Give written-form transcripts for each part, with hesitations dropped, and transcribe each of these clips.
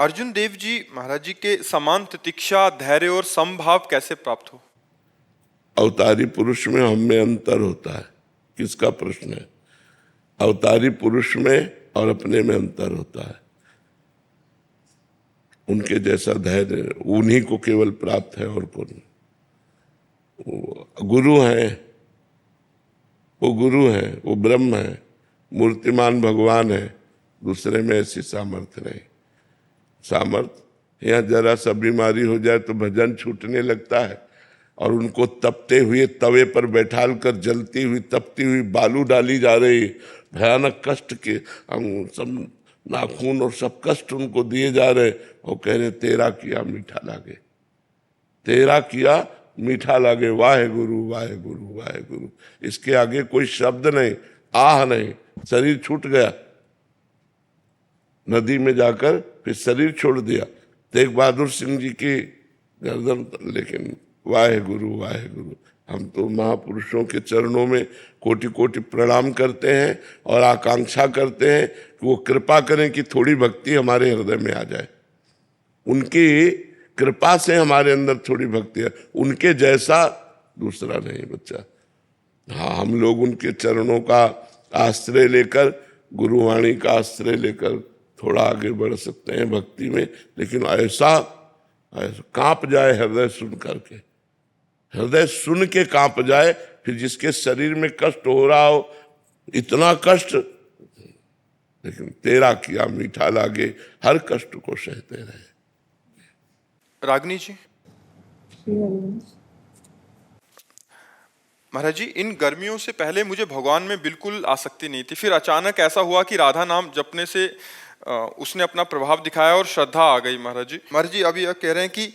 अर्जुन देव जी महाराज जी के समान तितिक्षा, धैर्य और समभाव कैसे प्राप्त हो? अवतारी पुरुष में हम में अंतर होता है, किसका प्रश्न है? अवतारी पुरुष में और अपने में अंतर होता है। उनके जैसा धैर्य उन्हीं को केवल प्राप्त है और कौन? गुरु है, वो गुरु है, वो ब्रह्म है, मूर्तिमान भगवान है, दूसरे में ऐसी सामर्थ्य नहीं। सामर्थ्य यहाँ जरा सा बीमारी हो जाए तो भजन छूटने लगता है, और उनको तपते हुए तवे पर बैठाल कर जलती हुई तपती हुई बालू डाली जा रही, भयानक कष्ट के सब नाखून और सब कष्ट उनको दिए जा रहे, और कह रहे तेरा किया मीठा लागे, तेरा किया मीठा लागे, वाहे गुरु वाहे गुरु वाहे गुरु। इसके आगे कोई शब्द नहीं, आह नहीं, शरीर छूट गया। नदी में जाकर फिर शरीर छोड़ दिया। तेग बहादुर सिंह जी की गर्दन, लेकिन वाहे गुरु वाहे गुरु। हम तो महापुरुषों के चरणों में कोटि कोटि प्रणाम करते हैं और आकांक्षा करते हैं कि वो कृपा करें कि थोड़ी भक्ति हमारे हृदय में आ जाए। उनकी कृपा से हमारे अंदर थोड़ी भक्ति है, उनके जैसा दूसरा नहीं बच्चा। हाँ, हम लोग उनके चरणों का आश्रय लेकर, गुरुवाणी का आश्रय लेकर थोड़ा आगे बढ़ सकते हैं भक्ति में, लेकिन ऐसा कांप जाए हृदय सुन करके, हृदय सुन के कांप जाए, फिर जिसके शरीर में कष्ट हो रहा हो, इतना कष्ट, लेकिन तेरा किया मीठा लागे, हर कष्ट को सहते रहे। रागनी जी महाराज जी, इन गर्मियों से पहले मुझे भगवान में बिल्कुल आसक्ति नहीं थी, फिर अचानक ऐसा हुआ कि राधा नाम जपने से उसने अपना प्रभाव दिखाया और श्रद्धा आ गई। महाराज जी अभी यह कह रहे हैं कि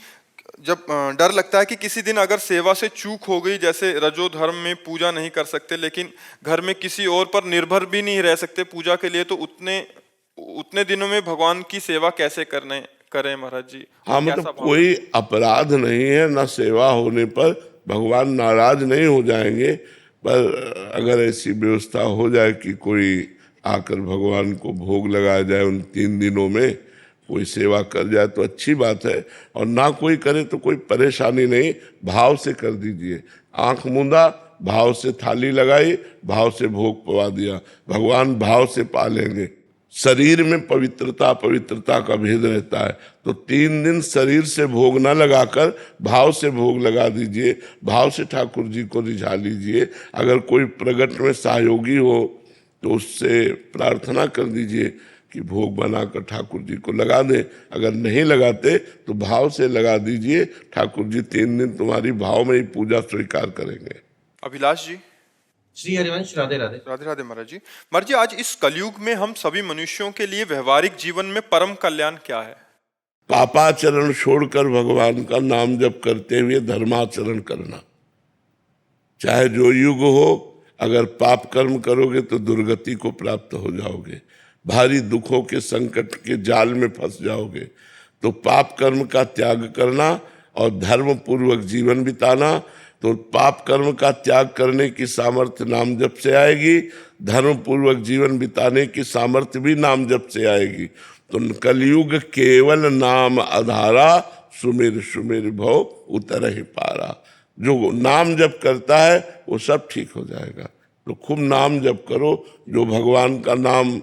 जब डर लगता है कि किसी दिन अगर सेवा से चूक हो गई, जैसे रजो धर्म में पूजा नहीं कर सकते लेकिन घर में किसी और पर निर्भर भी नहीं रह सकते पूजा के लिए, तो उतने दिनों में भगवान की सेवा कैसे करें महाराज जी? हाँ, मतलब कोई अपराध नहीं है, ना सेवा होने पर भगवान नाराज नहीं हो जाएंगे, पर अगर ऐसी व्यवस्था हो जाए कि कोई आकर भगवान को भोग लगाया जाए, उन 3 दिनों में कोई सेवा कर जाए तो अच्छी बात है, और ना कोई करे तो कोई परेशानी नहीं, भाव से कर दीजिए। आंख मूंदा, भाव से थाली लगाई, भाव से भोग पवा दिया, भगवान भाव से पा लेंगे। शरीर में पवित्रता का भेद रहता है, तो 3 दिन शरीर से भोग न लगाकर भाव से भोग लगा दीजिए, भाव से ठाकुर जी को रिझा लीजिए। अगर कोई प्रगट में सहयोगी हो तो उससे प्रार्थना कर दीजिए कि भोग बनाकर ठाकुर जी को लगा दें। अगर नहीं लगाते तो भाव से लगा दीजिए, ठाकुर जी 3 दिन तुम्हारी भाव में ही पूजा स्वीकार करेंगे। अभिलाष जी। श्री हरिवंश, राधे राधे। राधे राधे महाराज जी। महाराज जी, आज इस कलयुग में हम सभी मनुष्यों के लिए व्यवहारिक जीवन में परम कल्याण क्या है? पापाचरण छोड़कर भगवान का नाम जप करते हुए धर्माचरण करना। चाहे जो युग हो, अगर पाप कर्म करोगे तो दुर्गति को प्राप्त हो जाओगे, भारी दुखों के संकट के जाल में फंस जाओगे। तो पाप कर्म का त्याग करना और धर्म पूर्वक जीवन बिताना। तो पाप कर्म का त्याग करने की सामर्थ्य नाम जप से आएगी, धर्म पूर्वक जीवन बिताने की सामर्थ्य भी नाम जप से आएगी। तो कलयुग केवल नाम आधारा, सुमिर सुमिर भव उतर ही पारा। जो नाम जप करता है वो सब ठीक हो जाएगा। तो खूब नाम जप करो, जो भगवान का नाम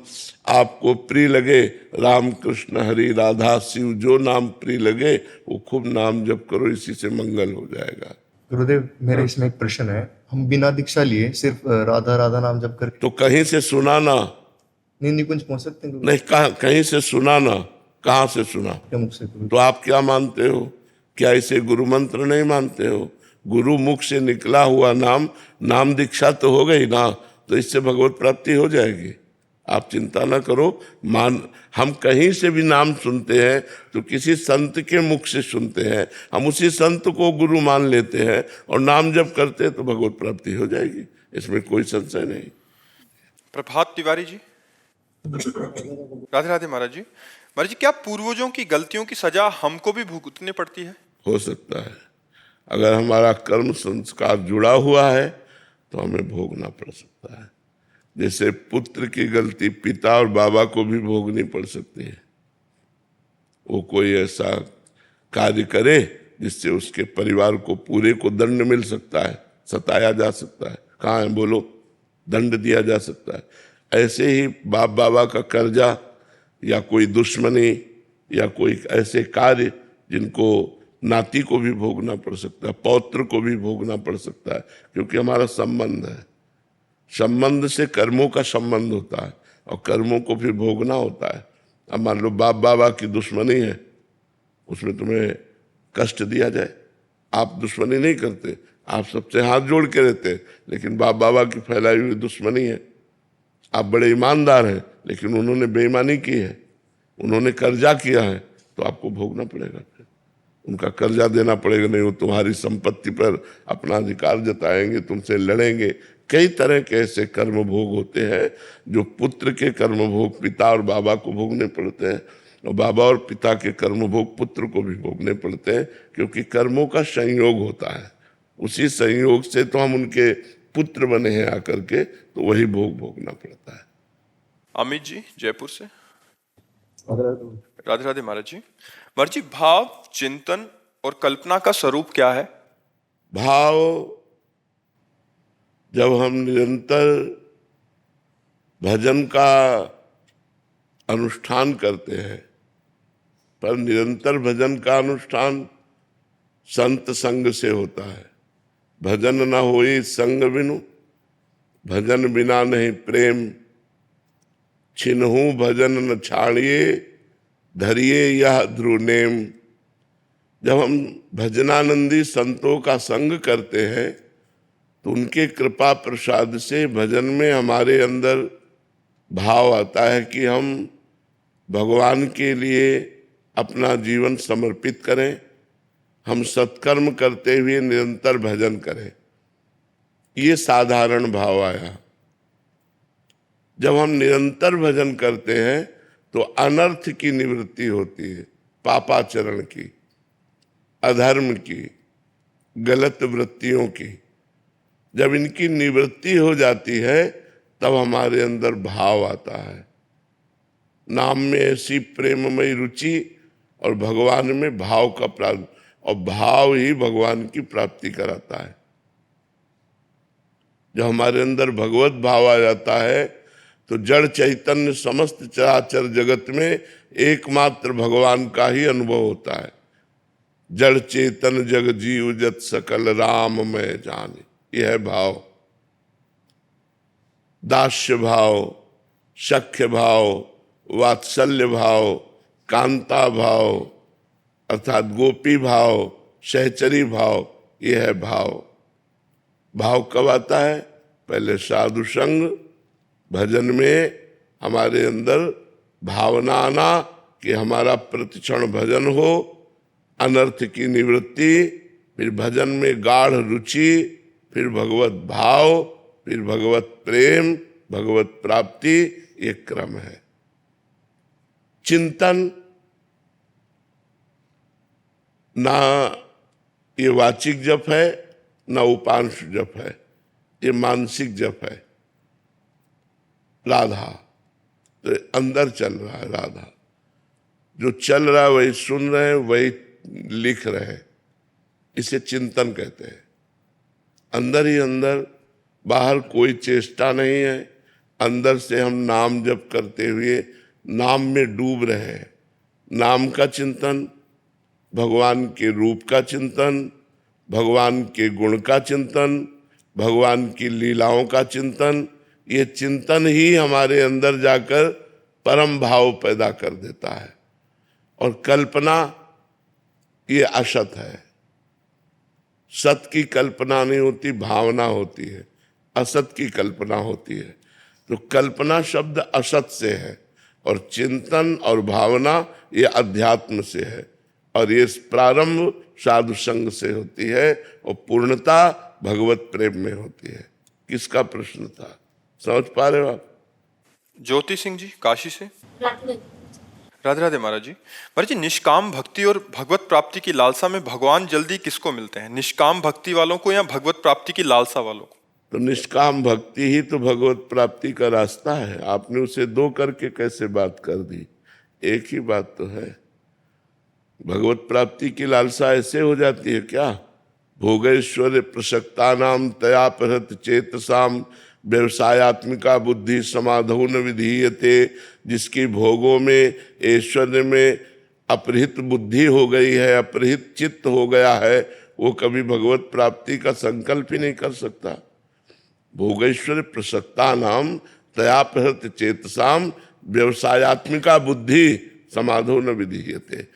आपको प्रिय लगे, राम कृष्ण हरि राधा शिव, जो नाम प्रिय लगे वो खूब नाम जप करो, इसी से मंगल हो जाएगा। गुरुदेव, मेरे इसमें एक प्रश्न है। हम बिना दीक्षा लिए सिर्फ राधा राधा नाम जप करके तो कहीं से सुना ना, नहीं निकुंज पहुंच सकते हैं? नहीं, कहीं से सुना ना, कहाँ से सुना? मुख से गुरु। तो आप क्या मानते हो? क्या इसे गुरु मंत्र नहीं मानते हो? गुरु मुख से निकला हुआ नाम दीक्षा तो हो गई ना, तो इससे भगवत प्राप्ति हो जाएगी। आप चिंता ना करो। हम कहीं से भी नाम सुनते हैं तो किसी संत के मुख से सुनते हैं, हम उसी संत को गुरु मान लेते हैं और नाम जप करते हैं तो भगवत प्राप्ति हो जाएगी, इसमें कोई संशय नहीं। प्रभात तिवारी जी। राधे राधे महाराज जी। महाराज जी, क्या पूर्वजों की गलतियों की सजा हमको भी भुगतनी पड़ती है? हो सकता है, अगर हमारा कर्म संस्कार जुड़ा हुआ है तो हमें भोगना पड़ सकता है। जैसे पुत्र की गलती पिता और बाबा को भी भोगनी पड़ सकती है। वो कोई ऐसा कार्य करे जिससे उसके परिवार को पूरे को दंड मिल सकता है, सताया जा सकता है, कहाँ है बोलो, दंड दिया जा सकता है। ऐसे ही बाप बाबा का कर्जा या कोई दुश्मनी या कोई ऐसे कार्य जिनको नाती को भी भोगना पड़ सकता है, पौत्र को भी भोगना पड़ सकता है, क्योंकि हमारा संबंध है। संबंध से कर्मों का संबंध होता है और कर्मों को फिर भोगना होता है। अब मान लो बाप बाबा की दुश्मनी है, उसमें तुम्हें कष्ट दिया जाए, आप दुश्मनी नहीं करते, आप सबसे हाथ जोड़ के रहते हैं, लेकिन बाप बाबा की फैलाई हुई दुश्मनी है। आप बड़े ईमानदार हैं, लेकिन उन्होंने बेईमानी की है, उन्होंने कर्जा किया है, तो आपको भोगना पड़ेगा, फिर उनका कर्जा देना पड़ेगा। नहीं वो तुम्हारी संपत्ति पर अपना अधिकार जताएंगे, तुमसे लड़ेंगे। कई तरह के ऐसे कर्म भोग होते हैं जो पुत्र के कर्म भोग पिता और बाबा को भोगने पड़ते हैं, और बाबा और पिता के कर्म भोग पुत्र को भी भोगने पड़ते हैं, क्योंकि कर्मों का संयोग होता है। उसी संयोग से तो हम उनके पुत्र बने हैं आकर के, तो वही भोग भोगना पड़ता है। अमित जी जयपुर से। राधे राधे महाराज जी। महाराज जी, भाव, चिंतन और कल्पना का स्वरूप क्या है? भाव, जब हम निरंतर भजन का अनुष्ठान करते हैं, पर निरंतर भजन का अनुष्ठान संत संग से होता है। भजन न होई संग बिनु, भजन बिना नहीं प्रेम, छिन्हू भजन न छाड़िए, धरिए यह ध्रुव नेम। जब हम भजनानंदी संतों का संग करते हैं तो उनके कृपा प्रसाद से भजन में हमारे अंदर भाव आता है कि हम भगवान के लिए अपना जीवन समर्पित करें, हम सत्कर्म करते हुए निरंतर भजन करें। ये साधारण भाव आया। जब हम निरंतर भजन करते हैं तो अनर्थ की निवृत्ति होती है, पापाचरण की, अधर्म की, गलत वृत्तियों की। जब इनकी निवृत्ति हो जाती है तब हमारे अंदर भाव आता है। नाम में ऐसी प्रेममयी रुचि और भगवान में भाव का प्राप्ति, और भाव ही भगवान की प्राप्ति कराता है। जब हमारे अंदर भगवत भाव आ जाता है तो जड़ चैतन्य समस्त चराचर जगत में एकमात्र भगवान का ही अनुभव होता है। जड़ चेतन जग जीव जत सकल राम मैं जाने, यह है भाव। दास्य भाव, सख्य भाव, वात्सल्य भाव, कांता भाव अर्थात गोपी भाव, सहचरी भाव, यह है भाव। भाव कब आता है? पहले साधु संग, भजन में हमारे अंदर भावना आना कि हमारा प्रतिक्षण भजन हो, अनर्थ की निवृत्ति, फिर भजन में गाढ़ रुचि, फिर भगवत भाव, फिर भगवत प्रेम, भगवत प्राप्ति, ये क्रम है। चिंतन ना ये वाचिक जप है ना उपांश जप है, ये मानसिक जप है। राधा तो अंदर चल रहा है, राधा जो चल रहा है वही सुन रहे हैं, वही लिख रहे हैं, इसे चिंतन कहते हैं। अंदर ही अंदर, बाहर कोई चेष्टा नहीं है, अंदर से हम नाम जप करते हुए नाम में डूब रहे हैं। नाम का चिंतन, भगवान के रूप का चिंतन, भगवान के गुण का चिंतन, भगवान की लीलाओं का चिंतन, ये चिंतन ही हमारे अंदर जाकर परम भाव पैदा कर देता है। और कल्पना ये असत है। सत की कल्पना नहीं होती, भावना होती है, असत की कल्पना होती है। तो कल्पना शब्द असत से है और चिंतन और भावना ये अध्यात्म से है, और ये प्रारंभ साधु संग से होती है और पूर्णता भगवत प्रेम में होती है। किसका प्रश्न था, समझ पा रहे हो आप? ज्योति सिंह जी काशी से। राधे राधे महाराज जी। महाराज जी, निष्काम भक्ति और भगवत प्राप्ति की लालसा में भगवान जल्दी किसको मिलते हैं? निष्काम भक्ति वालों को या भगवत प्राप्ति की लालसा वालों को? तो निष्काम भक्ति ही तो भगवत प्राप्ति का रास्ता है। आपने उसे दो करके कैसे बात कर दी? एक ही बात तो है। भगवत प्राप्ति की लालसा ऐसे हो जाती है क्या? भोगैश्वर्य प्रसक्ता नाम तया परत चेतसाम व्यवसायत्मिका बुद्धि समाधौ न विधीयते। जिसकी भोगों में, ऐश्वर्य में अपहृत बुद्धि हो गई है, अपहृत चित्त हो गया है, वो कभी भगवत प्राप्ति का संकल्प ही नहीं कर सकता। भोगैश्वर्य प्रसक्ता नाम तया परत चेतसाम व्यवसायत्मिका बुद्धि समाधौ न विधीयते।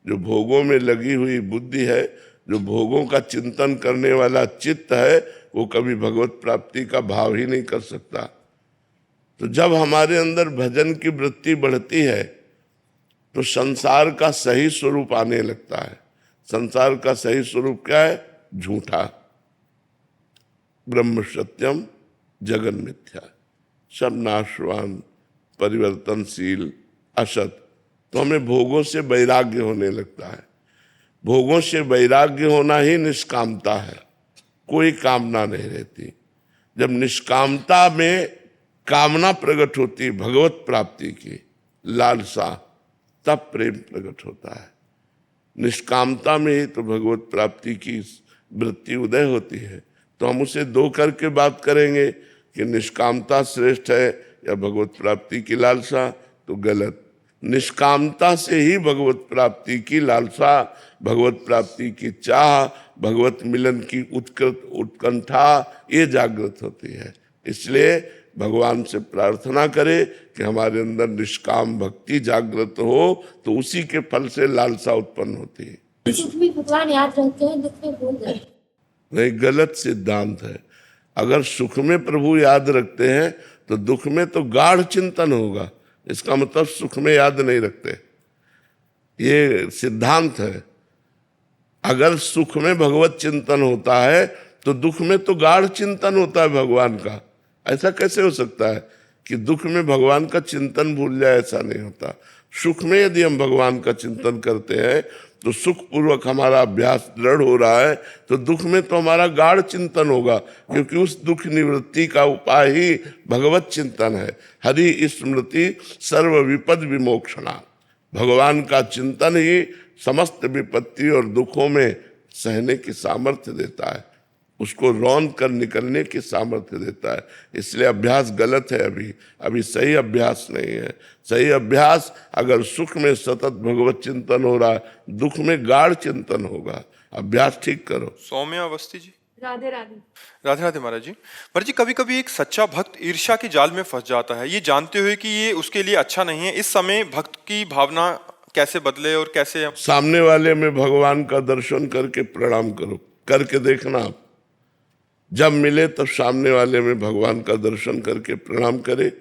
जो भोगों में लगी हुई बुद्धि है, जो भोगों का चिंतन करने वाला चित्त है, वो कभी भगवत प्राप्ति का भाव ही नहीं कर सकता। तो जब हमारे अंदर भजन की वृत्ति बढ़ती है तो संसार का सही स्वरूप आने लगता है। संसार का सही स्वरूप क्या है? झूठा, ब्रह्म सत्यम जगन मिथ्या, सब नाशवान, परिवर्तनशील, असत। तो हमें भोगों से वैराग्य होने लगता है। भोगों से वैराग्य होना ही निष्कामता है, कोई कामना नहीं रहती। जब निष्कामता में कामना प्रकट होती भगवत प्राप्ति की लालसा, तब प्रेम प्रकट होता है। निष्कामता में ही तो भगवत प्राप्ति की वृत्ति उदय होती है। तो हम उसे दो करके बात करेंगे कि निष्कामता श्रेष्ठ है या भगवत प्राप्ति की लालसा, तो गलत। निष्कामता से ही भगवत प्राप्ति की लालसा, भगवत प्राप्ति की चाह, भगवत मिलन की उत्कंठा ये जागृत होती है। इसलिए भगवान से प्रार्थना करें कि हमारे अंदर निष्काम भक्ति जागृत हो, तो उसी के फल से लालसा उत्पन्न होती है। सुख में भगवान याद रखते हैं, दुख में भूल जाते हैं। नहीं, गलत सिद्धांत है। अगर सुख में प्रभु याद रखते हैं तो दुख में तो गाढ़ चिंतन होगा। इसका मतलब सुख में याद नहीं रखते, ये सिद्धांत है। अगर सुख में भगवत चिंतन होता है तो दुख में तो गाढ़ चिंतन होता है भगवान का। ऐसा कैसे हो सकता है कि दुख में भगवान का चिंतन भूल जाए? ऐसा नहीं होता। सुख में यदि हम भगवान का चिंतन करते हैं तो सुख पूर्वक हमारा अभ्यास दृढ़ हो रहा है, तो दुख में तो हमारा गाढ़ चिंतन होगा, क्योंकि उस दुख निवृत्ति का उपाय ही भगवत चिंतन है। हरि स्मृति सर्व विपद विमोक्षणा। भगवान का चिंतन ही समस्त विपत्ति और दुखों में सहने की सामर्थ्य देता है, उसको रौंद कर निकलने की सामर्थ्य देता है। इसलिए अभ्यास गलत है। अभी सही अभ्यास नहीं है। सही अभ्यास अगर सुख में सतत भगवत चिंतन हो रहा है, दुख में गाढ़ चिंतन होगा। अभ्यास ठीक करो। सौम्या अवस्थी जी। राधे राधे। राधे राधे महाराज जी। महाराज जी, कभी कभी एक सच्चा भक्त ईर्ष्या के जाल में फंस जाता है, ये जानते हुए कि ये उसके लिए अच्छा नहीं है। इस समय भक्त की भावना कैसे बदले और कैसे? सामने वाले में भगवान का दर्शन करके प्रणाम करो, करके देखना आप। जब मिले तब सामने वाले में भगवान का दर्शन करके प्रणाम करे,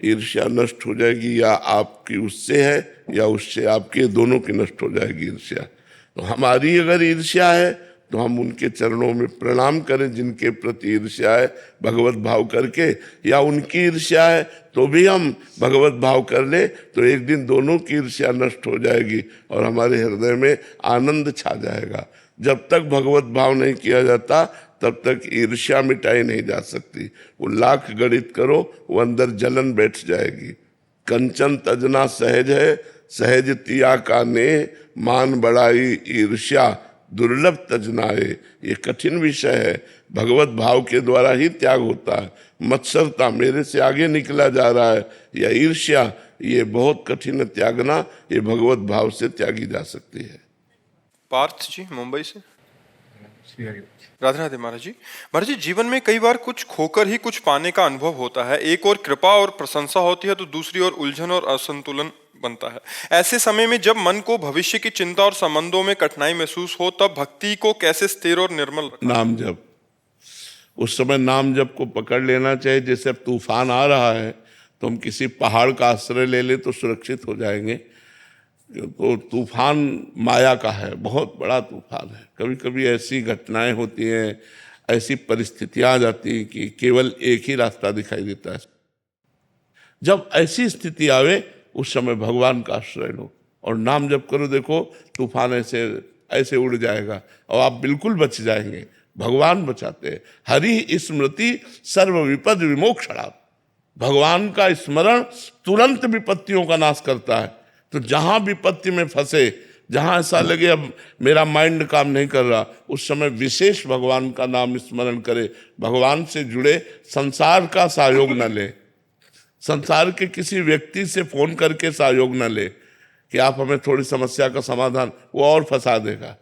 ईर्ष्या नष्ट हो जाएगी। या आपकी उससे है या उससे आपके, दोनों की नष्ट हो जाएगी ईर्ष्या। तो हमारी अगर ईर्ष्या है तो हम उनके चरणों में प्रणाम करें जिनके प्रति ईर्ष्या है, भगवत भाव करके। या उनकी ईर्ष्या है तो भी हम भगवत भाव कर ले, तो एक दिन दोनों की ईर्ष्या नष्ट हो जाएगी और हमारे हृदय में आनंद छा जाएगा। जब तक भगवत भाव नहीं किया जाता तब तक ईर्ष्या मिटाई नहीं जा सकती। वो लाख गणित करो, वो अंदर जलन बैठ जाएगी। कंचन तजना सहज है, सहज तिया का ने, मान बढ़ाई ईर्ष्या दुर्लभ तजनाए। ये कठिन विषय है, भगवत भाव के द्वारा ही त्याग होता है। मत्सरता, मेरे से आगे निकला जा रहा है, या ईर्ष्या, ये बहुत कठिन है त्यागना। ये भगवत भाव से त्यागी जा सकती है। पार्थ जी मुंबई से। राधे राधे महाराज जी। महाराज जी, जीवन में कई बार कुछ खोकर ही कुछ पाने का अनुभव होता है। एक और कृपा और प्रशंसा होती है तो दूसरी ओर उलझन और असंतुलन बनता है। ऐसे समय में जब मन को भविष्य की चिंता और संबंधों में कठिनाई महसूस हो, तब भक्ति को कैसे स्थिर और निर्मल रखना? नाम जप। उस समय नाम जप को पकड़ लेना चाहिए। जैसे अब तूफान आ रहा है तो हम किसी पहाड़ का आश्रय ले ले तो सुरक्षित हो जाएंगे। तो तूफान माया का है, बहुत बड़ा तूफान है। कभी कभी ऐसी घटनाएं होती हैं, ऐसी परिस्थितियां आ जाती हैं कि केवल एक ही रास्ता दिखाई देता है। जब ऐसी स्थिति आवे उस समय भगवान का आश्रय लो और नाम जप करो। देखो तूफान ऐसे ऐसे उड़ जाएगा और आप बिल्कुल बच जाएंगे। भगवान बचाते हैं। हरि स्मृति सर्व विपद विमोक्षणा। भगवान का स्मरण तुरंत विपत्तियों का नाश करता है। तो जहां विपत्ति में फंसे जहां ऐसा लगे अब मेरा माइंड काम नहीं कर रहा, उस समय विशेष भगवान का नाम स्मरण करे, भगवान से जुड़े, संसार का सहयोग न ले, संसार के किसी व्यक्ति से फोन करके सहयोग न ले कि आप हमें थोड़ी समस्या का समाधान, वो और फंसा देगा।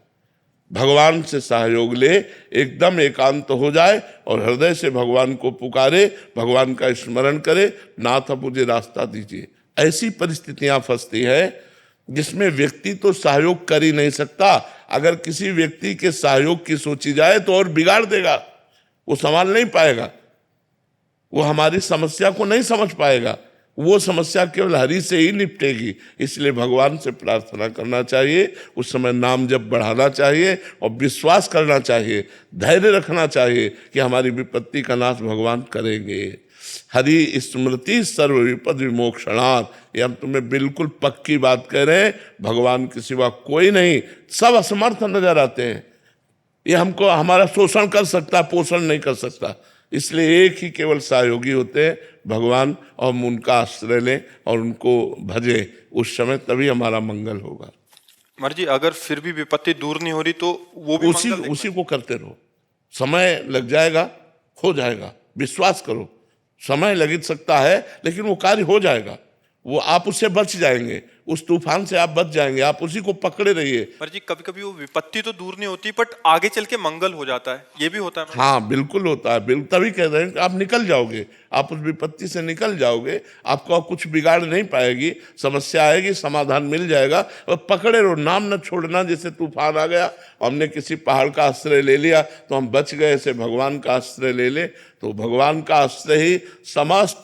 भगवान से सहयोग ले, एकदम एकांत हो जाए और हृदय से भगवान को पुकारे, भगवान का स्मरण करे, नाथ अब मुझे रास्ता दीजिए। ऐसी परिस्थितियां फंसती है जिसमें व्यक्ति तो सहयोग कर ही नहीं सकता। अगर किसी व्यक्ति के सहयोग की सोची जाए तो और बिगाड़ देगा, वो संभाल नहीं पाएगा, वो हमारी समस्या को नहीं समझ पाएगा, वो समस्या केवल हरि से ही निपटेगी। इसलिए भगवान से प्रार्थना करना चाहिए, उस समय नाम जप बढ़ाना चाहिए और विश्वास करना चाहिए, धैर्य रखना चाहिए कि हमारी विपत्ति का नाश भगवान करेंगे। हरि स्मृति सर्व विपद विमोक्षणात्, ये हम तुम्हें बिल्कुल पक्की बात कह रहे हैं। भगवान के सिवा कोई नहीं, सब असमर्थ नजर आते हैं। ये हमको हमारा शोषण कर सकता, पोषण नहीं कर सकता। इसलिए एक ही केवल सहयोगी होते हैं, भगवान, और हम उनका आश्रय लें और उनको भजें, उस समय तभी हमारा मंगल होगा। महाराज जी, अगर फिर भी विपत्ति दूर नहीं हो रही तो वो भी मंगल नहीं। उसी को करते रहो, समय लग जाएगा, हो जाएगा, विश्वास करो। समय लग सकता है लेकिन वो कार्य हो जाएगा, वो आप उससे बच जाएंगे, उस तूफान से आप बच जाएंगे, आप उसी को पकड़े रहिए। पर जी कभी कभी वो विपत्ति तो दूर नहीं होती, बट आगे चल के मंगल हो जाता है, ये भी होता है। हाँ बिल्कुल होता है, बिल्कुल, तभी कह रहे हैं कि आप निकल जाओगे, आप उस विपत्ति से निकल जाओगे, आपको कुछ बिगाड़ नहीं पाएगी, समस्या आएगी, समाधान मिल जाएगा। और पकड़े रहो, नाम न छोड़ना। जैसे तूफान आ गया, हमने किसी पहाड़ का आश्रय ले लिया तो हम बच गए, ऐसे भगवान का आश्रय ले ले तो भगवान का आश्रय ही समस्त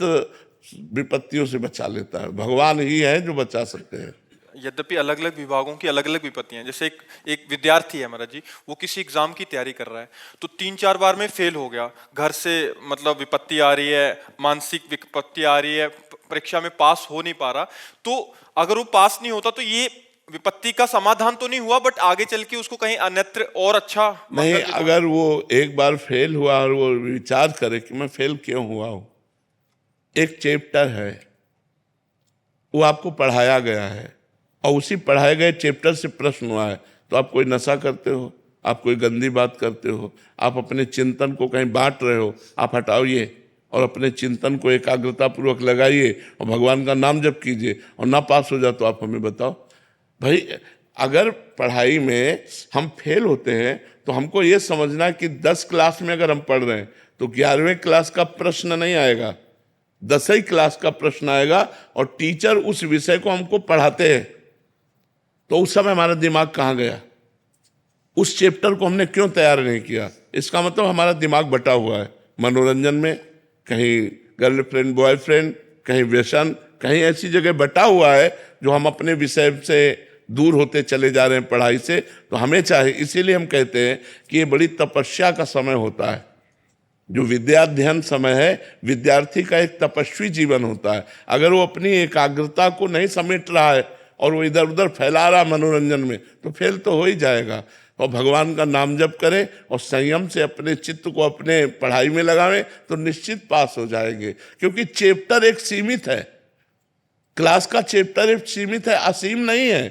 विपत्तियों से बचा लेता है। भगवान ही है जो बचा सकते हैं। यद्यपि अलग अलग विभागों की अलग अलग विपत्तियां हैं। जैसे एक विद्यार्थी है महाराज जी, वो किसी एग्जाम की तैयारी कर रहा है, तो 3-4 बार में फेल हो गया, घर से मतलब विपत्ति आ रही है, मानसिक विपत्ति आ रही है, परीक्षा में पास हो नहीं पा रहा। तो अगर वो पास नहीं होता तो ये विपत्ति का समाधान तो नहीं हुआ, बट आगे चल के उसको कहीं अन्यत्र और अच्छा नहीं। अगर वो एक बार फेल हुआ और वो विचार करे कि मैं फेल क्यों हुआ हूं, एक चैप्टर है वो आपको पढ़ाया गया है और उसी पढ़ाए गए चैप्टर से प्रश्न हुआ है, तो आप कोई नशा करते हो, आप कोई गंदी बात करते हो, आप अपने चिंतन को कहीं बांट रहे हो, आप हटाइए और अपने चिंतन को एकाग्रता पूर्वक लगाइए और भगवान का नाम जप कीजिए। और ना पास हो जाए तो आप हमें बताओ। भाई अगर पढ़ाई में हम फेल होते हैं तो हमको ये समझना कि 10 क्लास में अगर हम पढ़ रहे हैं तो 11वें क्लास का प्रश्न नहीं आएगा, 10वीं क्लास का प्रश्न आएगा। और टीचर उस विषय को हमको पढ़ाते हैं तो उस समय हमारा दिमाग कहाँ गया, उस चैप्टर को हमने क्यों तैयार नहीं किया। इसका मतलब हमारा दिमाग बटा हुआ है मनोरंजन में, कहीं गर्लफ्रेंड बॉयफ्रेंड, कहीं व्यसन, कहीं ऐसी जगह बटा हुआ है जो हम अपने विषय से दूर होते चले जा रहे हैं पढ़ाई से। तो हमें चाहिए, इसीलिए हम कहते हैं कि ये बड़ी तपस्या का समय होता है। जो विद्याध्ययन समय है, विद्यार्थी का एक तपस्वी जीवन होता है। अगर वो अपनी एकाग्रता को नहीं समेट रहा है और वो इधर उधर फैला रहा मनोरंजन में, तो फेल तो हो ही जाएगा। और भगवान का नाम जप करें और संयम से अपने चित्त को अपने पढ़ाई में लगावें तो निश्चित पास हो जाएंगे। क्योंकि चैप्टर एक सीमित है, क्लास का चैप्टर एक सीमित है, असीम नहीं है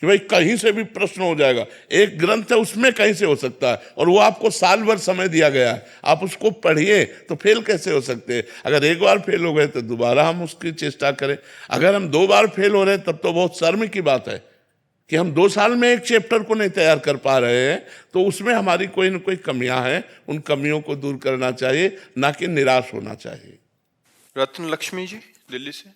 कि भाई कहीं से भी प्रश्न हो जाएगा। एक ग्रंथ है, उसमें कहीं से हो सकता है और वो आपको साल भर समय दिया गया है, आप उसको पढ़िए तो फेल कैसे हो सकते हैं। अगर एक बार फेल हो गए तो दोबारा हम उसकी चेष्टा करें। अगर हम 2 बार फेल हो रहे हैं तब तो बहुत शर्म की बात है कि हम 2 साल में एक चैप्टर को नहीं तैयार कर पा रहे हैं, तो उसमें हमारी कोई न कोई कमियां हैं। उन कमियों को दूर करना चाहिए, ना कि निराश होना चाहिए। रत्न लक्ष्मी जी दिल्ली से।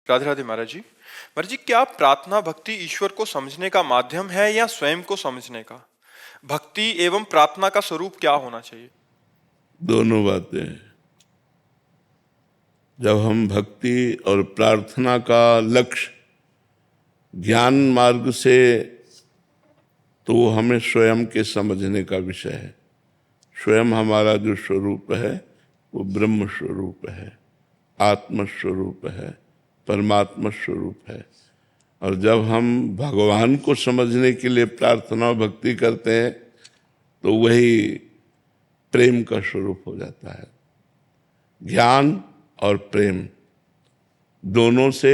राधे राधे महाराज जी। महाराज जी, क्या प्रार्थना भक्ति ईश्वर को समझने का माध्यम है या स्वयं को समझने का? भक्ति एवं प्रार्थना का स्वरूप क्या होना चाहिए? दोनों बातें। जब हम भक्ति और प्रार्थना का लक्ष्य ज्ञान मार्ग से, तो वो हमें स्वयं के समझने का विषय है। स्वयं हमारा जो स्वरूप है वो ब्रह्म स्वरूप है, आत्म स्वरूप है, परमात्मा स्वरूप है। और जब हम भगवान को समझने के लिए प्रार्थना और भक्ति करते हैं तो वही प्रेम का स्वरूप हो जाता है। ज्ञान और प्रेम दोनों से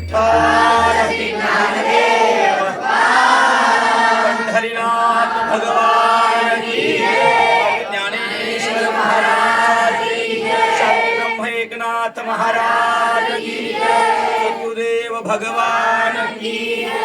विठ्ठल पंढरीनाथ भगवान की जय, ज्ञानेश्वर महाराज की जय, संत ब्रह्म एकनाथ महाराज की जय, गुरुदेव भगवान की जय।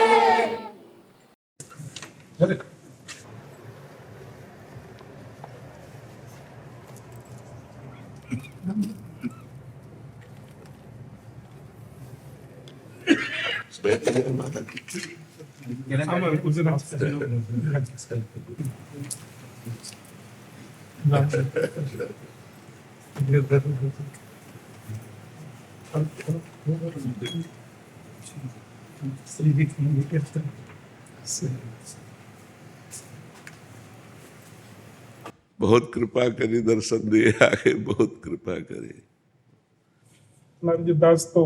बहुत कृपा करी, दर्शन दिए आगे, बहुत कृपा करी। नरदास तो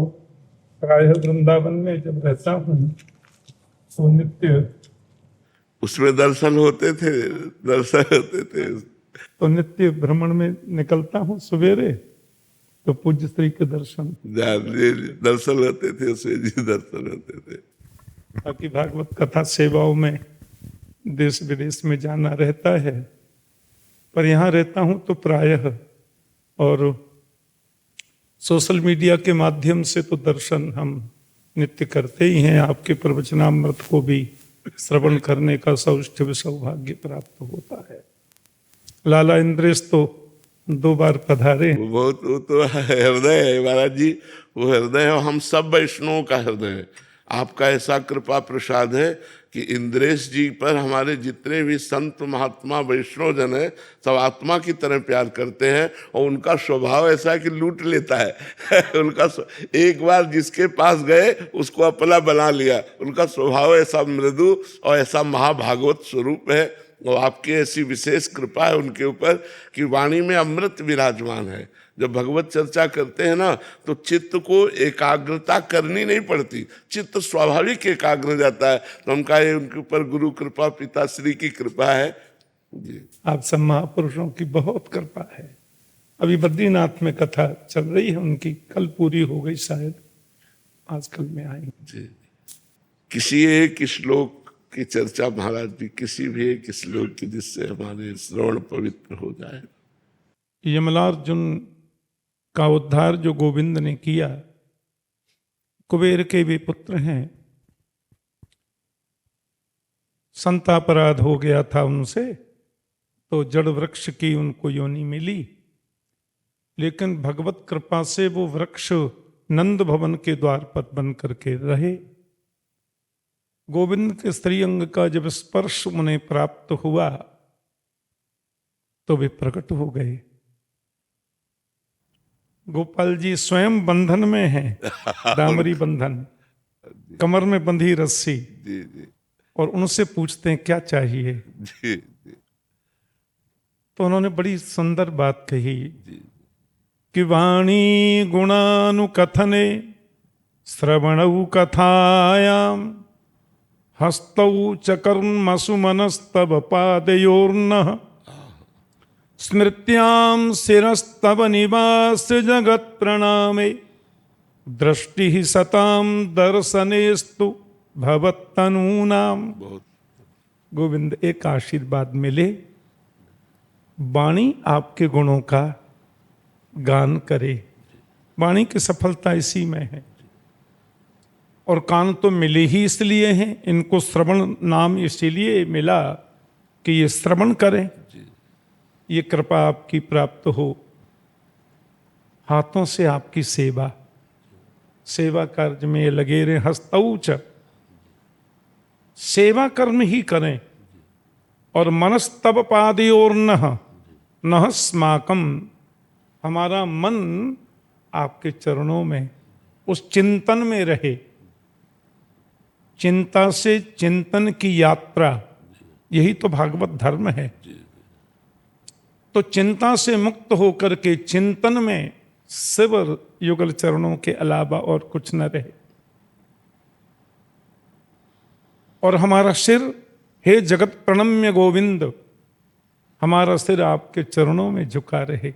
प्रायः वृंदावन में जब रहता हूँ तो नित्य उसमें दर्शन होते थे, दर्शन होते थे। तो नित्य भ्रमण में निकलता हूँ सवेरे, तो पूज्य श्री के दर्शन, दर्शन होते थे, उसमें जी दर्शन होते थे। बाकी भागवत कथा सेवाओं में देश विदेश में जाना रहता है, पर यहाँ रहता हूँ तो प्रायः, और सोशल मीडिया के माध्यम से तो दर्शन हम नित्य करते ही हैं। आपके प्रवचनामृत को भी श्रवण करने का सौष्ठव सौभाग्य प्राप्त होता है। लाला इंद्रेश तो 2 बार पधारे। वो तो हृदय है महाराज जी, वो हृदय है, हम सब वैष्णवों का हृदय है। आपका ऐसा कृपा प्रसाद है कि इंद्रेश जी पर हमारे जितने भी संत महात्मा वैष्णव जन है सब आत्मा की तरह प्यार करते हैं, और उनका स्वभाव ऐसा है कि लूट लेता है उनका एक बार जिसके पास गए उसको अपना बना लिया। उनका स्वभाव ऐसा मृदु और ऐसा महाभागवत स्वरूप है, और आपकी ऐसी विशेष कृपा है उनके ऊपर कि वाणी में अमृत विराजमान है। जब भगवत चर्चा करते हैं ना तो चित्त को एकाग्रता करनी नहीं पड़ती, चित्त स्वाभाविक एकाग्र जाता है। तो हम कहा उनके ऊपर गुरु कृपा, पिताश्री की कृपा है जी। आप सब महापुरुषों की बहुत कृपा है। अभी बद्रीनाथ में कथा चल रही है उनकी, कल पूरी हो गई शायद, आजकल में आई जी। किसी एक श्लोक की चर्चा महाराज जी, किसी भी एक श्लोक की जिससे हमारे श्रवण पवित्र हो जाए। यमलार्जुन का उद्धार जो गोविंद ने किया, कुबेर के वे पुत्र हैं, संतापराध हो गया था उनसे, तो जड़ वृक्ष की उनको योनि मिली, लेकिन भगवत कृपा से वो वृक्ष नंद भवन के द्वार पर बन करके रहे। गोविंद के श्रीअंग का जब स्पर्श उन्हें प्राप्त हुआ तो वे प्रकट हो गए। गोपाल जी स्वयं बंधन में हैं, दामरी बंधन, कमर में बंधी रस्सी, जी जी, और उनसे पूछते हैं क्या चाहिए, जी जी, तो उन्होंने बड़ी सुंदर बात कही कि वाणी गुणानुकथने श्रवणौ कथायाम हस्तौ च कर्मसु मनस्तव पादयोर्नः स्मृत्यां शिरस्तव निवास जगत प्रणामे दृष्टि सतां दर्शनेस्तु भवत्तनूनाम। गोविंद एक आशीर्वाद मिले, वाणी आपके गुणों का गान करे। वाणी की सफलता इसी में है, और कान तो मिले ही इसलिए हैं, इनको श्रवण नाम इसीलिए मिला कि ये श्रवण करें, ये कृपा आपकी प्राप्त हो। हाथों से आपकी सेवा, सेवा कार्य में ये लगे रहे, हस्तौच, सेवा कर्म ही करें, और मनस्तव पादयोर नः स्माकम, हमारा मन आपके चरणों में उस चिंतन में रहे। चिंता से चिंतन की यात्रा, यही तो भागवत धर्म है। तो चिंता से मुक्त होकर के चिंतन में शिव युगल चरणों के अलावा और कुछ न रहे। और हमारा सिर, हे जगत प्रणम्य गोविंद, हमारा सिर आपके चरणों में झुका रहे।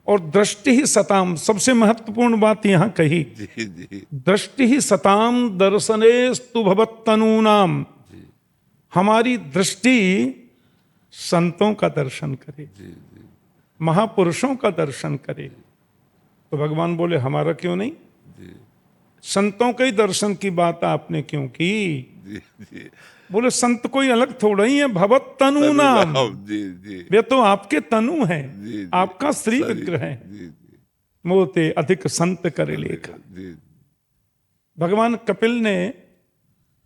और दृष्टि ही सताम, सबसे महत्वपूर्ण बात यहां कही, जी जी दृष्टि ही सताम दर्शनेस्तु भवत्तनूनाम, हमारी दृष्टि संतों का दर्शन करे, महापुरुषों का दर्शन करे। तो भगवान बोले हमारा क्यों नहीं? संतों के ही दर्शन की बात आपने क्यों की? जी जी बोले संत कोई अलग थोड़ा ही है, भवत तनु नाम, जी जी वे तो आपके तनु हैं, जी, जी। आपका श्री सही, विग्रह है। जी जी मोते अधिक संत करे लेखा। जी भगवान कपिल ने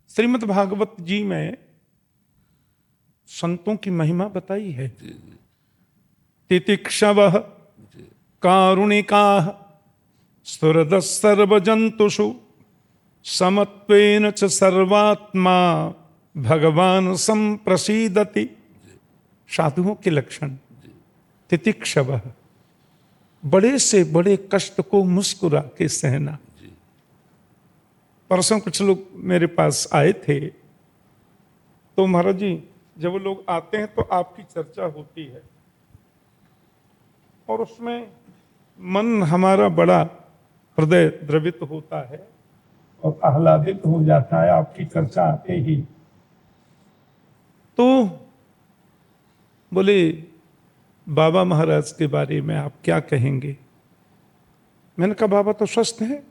श्रीमद् भागवत जी में संतों की महिमा बताई है। तितिक्षवः कारुणिकाः सुहृदः सर्वजन्तुषु समत्वेन च सर्वात्मा भगवान संप्रसीदति। साधुओं के लक्षण, तितिक्षवः, बड़े से बड़े कष्ट को मुस्कुरा के सहना। परसों कुछ लोग मेरे पास आए थे, तो महाराज जी जब वो लोग आते हैं तो आपकी चर्चा होती है और उसमें मन हमारा बड़ा हृदय द्रवित होता है और आह्लादित हो जाता है आपकी चर्चा आते ही। तो बोले बाबा महाराज के बारे में आप क्या कहेंगे? मैंने कहा बाबा तो स्वस्थ हैं,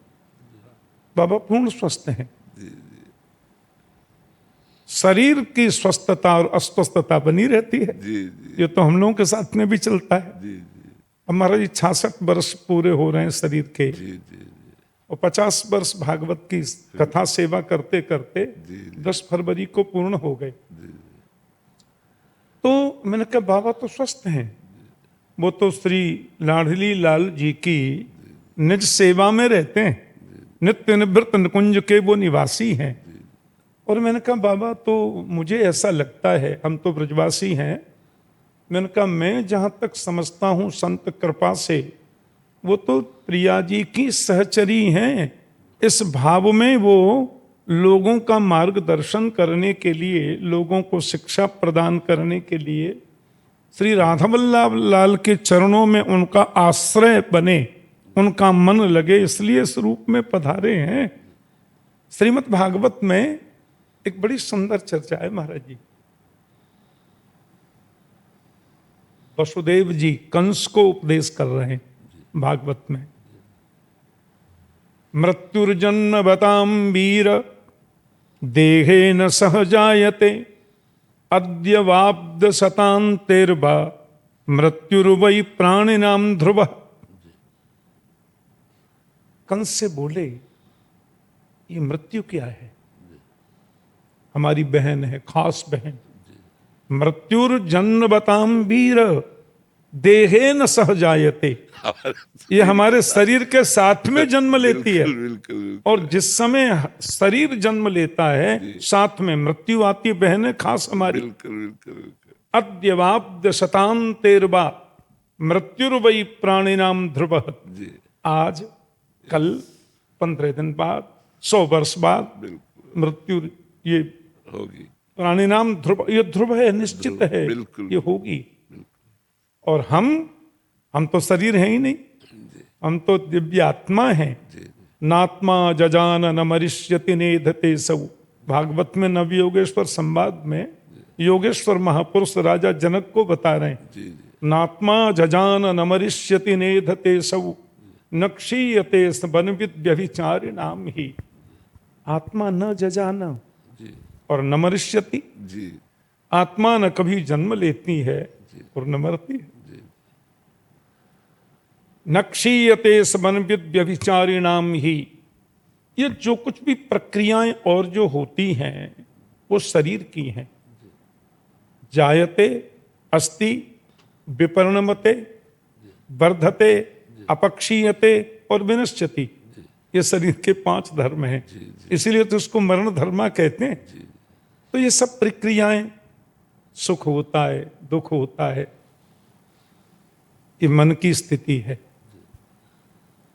बाबा पूर्ण स्वस्थ हैं। शरीर की स्वस्थता और अस्वस्थता बनी रहती है, जी जी ये तो हम लोगों के साथ में भी चलता है। जी जी हमारा जी 66 वर्ष पूरे हो रहे हैं शरीर के, जी जी और 50 वर्ष भागवत की कथा सेवा करते करते 10 फरवरी को पूर्ण हो गए। तो मैंने कहा बाबा तो स्वस्थ हैं, वो तो श्री लाडली लाल जी की निज सेवा में रहते हैं, नित्य निवृत्त निकुंज के वो निवासी हैं। और मैंने कहा बाबा तो मुझे ऐसा लगता है, हम तो ब्रजवासी हैं, मैंने कहा मैं जहाँ तक समझता हूँ संत कृपा से वो तो प्रिया जी की सहचरी हैं। इस भाव में वो लोगों का मार्गदर्शन करने के लिए, लोगों को शिक्षा प्रदान करने के लिए श्री राधावल्लभ लाल के चरणों में उनका आश्रय बने, उनका मन लगे, इसलिए इस रूप में पधारे हैं। श्रीमद् भागवत में एक बड़ी सुंदर चर्चा है महाराज जी। वसुदेव जी कंस को उपदेश कर रहे हैं भागवत में, मृत्युर्जन्म बताम वीर देहे न सहजायते अद्य वाब्द शतान्तेर्वा मृत्युर्वै प्राणिनाम ध्रुव। कंस से बोले ये मृत्यु क्या है? हमारी बहन है, खास बहन। मृत्युर्जन्म बताम वीर देहे न सहजायते, ये हमारे शरीर के साथ में जन्म लेती है, बिल्कुल और जिस समय शरीर जन्म लेता है साथ में मृत्यु आती है। बहन है खास हमारी। बिल्कुल बिल्कुल अद्यवाब्द शतान्तेर्वा मृत्युर्वै प्राणिनाम ध्रुव। जी आज कल 15 दिन बाद 100 वर्ष बाद मृत्यु ये होगी। प्राणिनाम ध्रुव, ये ध्रुव है, निश्चित है, बिल्कुल। ये होगी। और हम तो शरीर है ही नहीं, हम तो दिव्य आत्मा है। नात्मा जजान न मरिष्यति नेधते सब। भागवत में नव योगेश्वर संवाद में योगेश्वर महापुरुष राजा जनक को बता रहे हैं, नात्मा जजान न मरिष्यति नेधते सब नक्षीयते वनविद व्यभिचारि नाम ही। आत्मा न जजाना और न मरिष्यति, जी आत्मा न कभी जन्म लेती है और न मरती है। नक्षीयते वनविद व्यभिचारि नाम ही। ये जो कुछ भी प्रक्रियाएं और जो होती हैं वो शरीर की हैं। जायते अस्ति विपरिणमते वर्धते अपक्षीयते और विनश्यति, ये शरीर के 5 धर्म हैं, इसीलिए तो उसको मरण धर्मा कहते हैं। तो ये सब प्रक्रियाएं, सुख होता है, दुख होता है, ये मन की स्थिति है।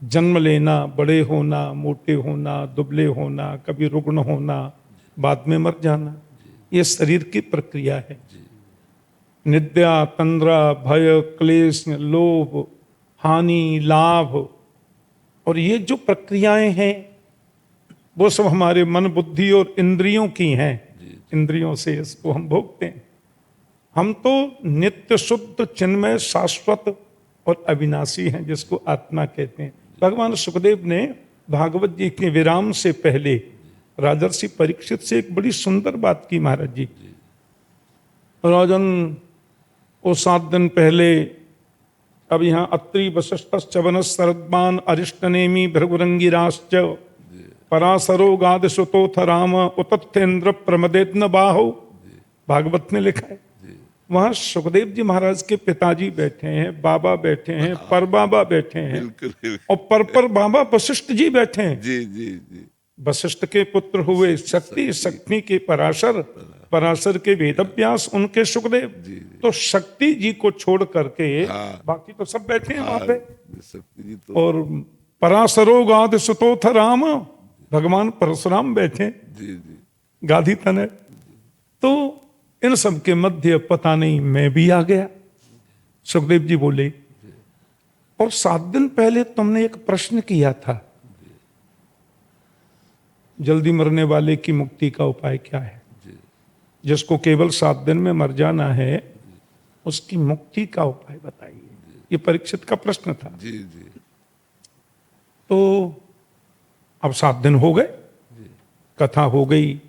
जन्म लेना, बड़े होना, मोटे होना, दुबले होना, कभी रुग्ण होना, बाद में मर जाना, ये शरीर की प्रक्रिया है। निद्रा, तंद्रा, भय, क्लेश, लोभ, हानि, लाभ और ये जो प्रक्रियाएं हैं वो सब हमारे मन, बुद्धि और इंद्रियों की हैं। इंद्रियों से इसको हम भोगते हैं। हम तो नित्य शुद्ध चिन्मय शाश्वत और अविनाशी हैं, जिसको आत्मा कहते हैं। भगवान सुखदेव ने भागवत जी के विराम से पहले राजर्षि परीक्षित से एक बड़ी सुंदर बात की। महाराज जी, राजन वो 7 दिन पहले अब यहाँ अत्रि वशिष्ठ च्यवन शरद्मान अरिष्टनेमी भृगुरंगिराश्च पराशरो गाद सुतोथ राम उतथेन्द्र प्रमदेत्न बाहो, भागवत में लिखा है। वहां सुखदेव जी महाराज के पिताजी बैठे हैं, बाबा बैठे हैं, पर बाबा बैठे हैं, और पर बाबा वशिष्ठ जी बैठे हैं। जी जी जी। वशिष्ठ के पुत्र हुए शक्ति, शक्ति के पराशर, पराशर के वेदव्यास, उनके सुखदेव। तो शक्ति जी को छोड़ करके बाकी तो सब बैठे हैं वहां पे। शक्ति जी तो और पराशरो गाद सुतोथ राम, भगवान परशुराम बैठे जी जी। गाधी तने। तो इन सब के मध्य पता नहीं मैं भी आ गया। सुखदेव जी बोले, और 7 दिन पहले तुमने एक प्रश्न किया था, जल्दी मरने वाले की मुक्ति का उपाय क्या है? जिसको केवल 7 दिन में मर जाना है, उसकी मुक्ति का उपाय बताइए। ये परीक्षित का प्रश्न था। जी जी। तो अब 7 दिन हो गए, कथा हो गई,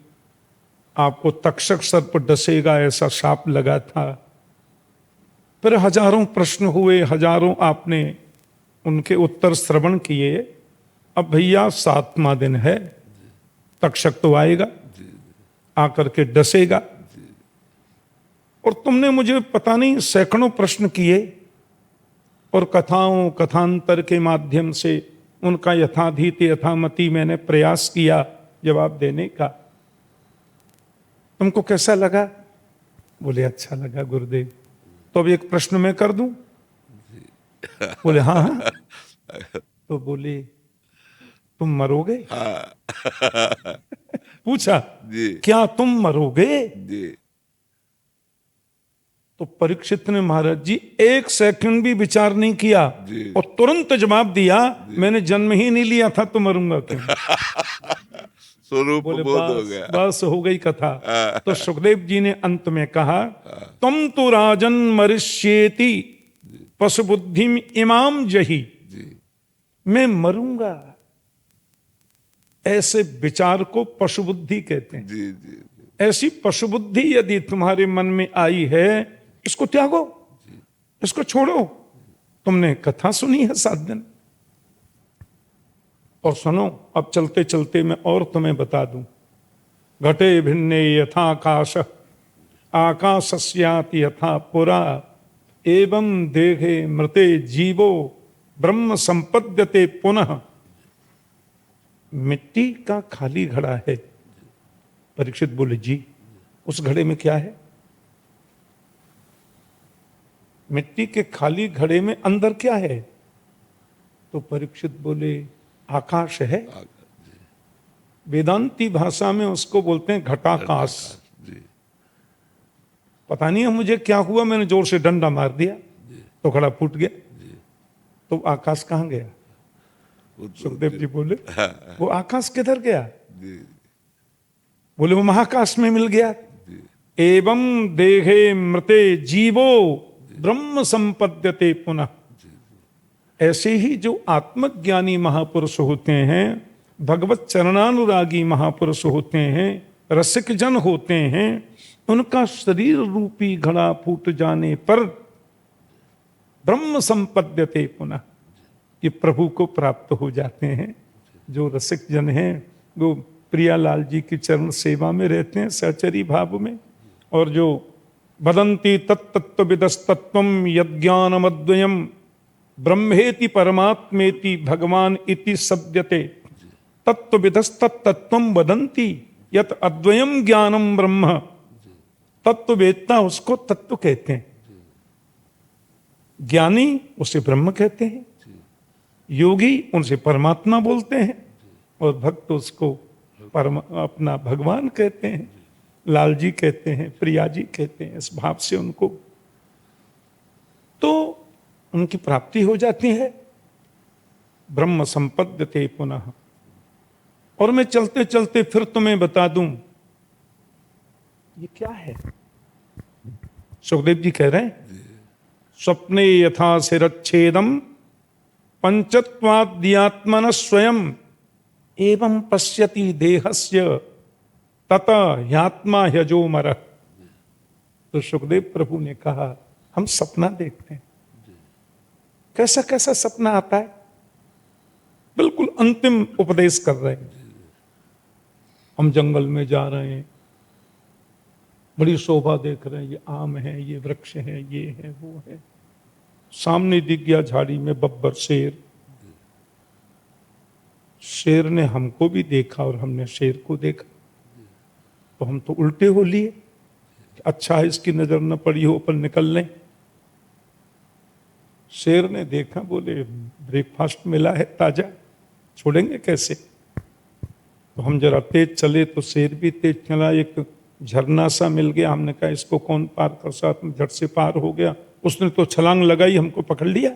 आपको तक्षक सर्प डसेगा ऐसा शाप लगा था, फिर हजारों प्रश्न हुए, हजारों आपने उनके उत्तर श्रवण किए। अब भैया 7वां दिन है, तक्षक तो आएगा, आकर के डसेगा। और तुमने मुझे पता नहीं सैकड़ों प्रश्न किए, और कथाओं कथांतर के माध्यम से उनका यथाधीत यथामति मैंने प्रयास किया जवाब देने का। तुमको कैसा लगा? बोले अच्छा लगा गुरुदेव। तो अब एक प्रश्न मैं कर दूं? बोले हाँ हाँ। तो बोले तुम मरोगे? पूछा जी क्या तुम मरोगे? जी। तो परीक्षित ने महाराज जी 1 सेकंड भी विचार नहीं किया और तुरंत जवाब दिया, मैंने जन्म ही नहीं लिया था तो मरूंगा क्यों? स्वरूप बोले बोध हो बस गया। बस हो गई कथा। तो सुखदेव जी ने अंत में कहा, तुम तो राजन मरिष्येति पशु बुद्धिम इमाम जही, मैं मरूंगा ऐसे विचार को पशु बुद्धि कहते हैं। जी जी। ऐसी पशु बुद्धि यदि तुम्हारे मन में आई है, इसको त्यागो, इसको छोड़ो। तुमने कथा सुनी है 7 दिन, और सुनो अब चलते चलते मैं और तुम्हें बता दूं। घटे भिन्ने यथाकाश आकाशस्याति यथा पुरा एवं देहे मृते जीवो ब्रह्म संपद्यते पुनः। मिट्टी का खाली घड़ा है। परीक्षित बोले जी उस घड़े में क्या है? मिट्टी के खाली घड़े में अंदर क्या है? तो परीक्षित बोले आकाश है। वेदांती भाषा में उसको बोलते हैं घटाकाश। पता नहीं है मुझे क्या हुआ, मैंने जोर से डंडा मार दिया तो घड़ा फूट गया। तो आकाश कहाँ गया? सुखदेव जी बोले वो आकाश किधर गया? बोले वो महाकाश में मिल गया। एवं देहे मृते जीवो ब्रह्म संपद्यते पुनः। ऐसे ही जो आत्मज्ञानी महापुरुष होते हैं, भगवत चरणानुरागी महापुरुष होते हैं, रसिक जन होते हैं, उनका शरीर रूपी घड़ा फूट जाने पर ब्रह्म संपद्यते पुनः, ये प्रभु को प्राप्त हो जाते हैं। जो रसिक जन हैं वो प्रियालाल जी की चरण सेवा में रहते हैं सहचरी भाव में। और जो वदन्ति तत्तत्त्वविदस्तत्त्वं यज्ञानमद्वयम् ब्रह्मेति परमात्मेति भगवान इति सद्यते तत्त्वविदस्तत्तत्त्वं वदन्ति यत् अद्वयम् ज्ञानम ब्रह्म। तत्ववेत्ता उसको तत्व कहते हैं, ज्ञानी उसे ब्रह्म कहते हैं, योगी उनसे परमात्मा बोलते हैं, और भक्त उसको अपना भगवान कहते हैं, लाल जी कहते हैं, प्रिया जी कहते हैं, इस भाव से उनको। तो उनकी प्राप्ति हो जाती है। ब्रह्म संपद्यते पुनः। और मैं चलते चलते फिर तुम्हें बता दूं ये क्या है। सुखदेव जी कह रहे हैं स्वप्ने यथा सिरच्छेदम पंचत्वाद्यात्मन स्वयं एवं पश्यति देहस्य तत ह्यात्मा ह्यजोमर। तो सुखदेव प्रभु ने कहा हम सपना देखते हैं। कैसा कैसा सपना आता है, बिल्कुल अंतिम उपदेश कर रहे हैं। हम जंगल में जा रहे हैं, बड़ी शोभा देख रहे हैं, ये आम है, ये वृक्ष है, ये है, वो है। सामने दिख गया झाड़ी में बब्बर शेर। शेर ने हमको भी देखा और हमने शेर को देखा, तो हम तो उल्टे हो लिए। अच्छा है इसकी नजर न पड़ी हो, अपन निकल लें। शेर ने देखा, बोले ब्रेकफास्ट मिला है ताजा, छोड़ेंगे कैसे। तो हम जरा तेज चले तो शेर भी तेज चला। एक झरना सा मिल गया, हमने कहा इसको कौन पार कर सकता, झट से पार हो गया। उसने तो छलांग लगाई, हमको पकड़ लिया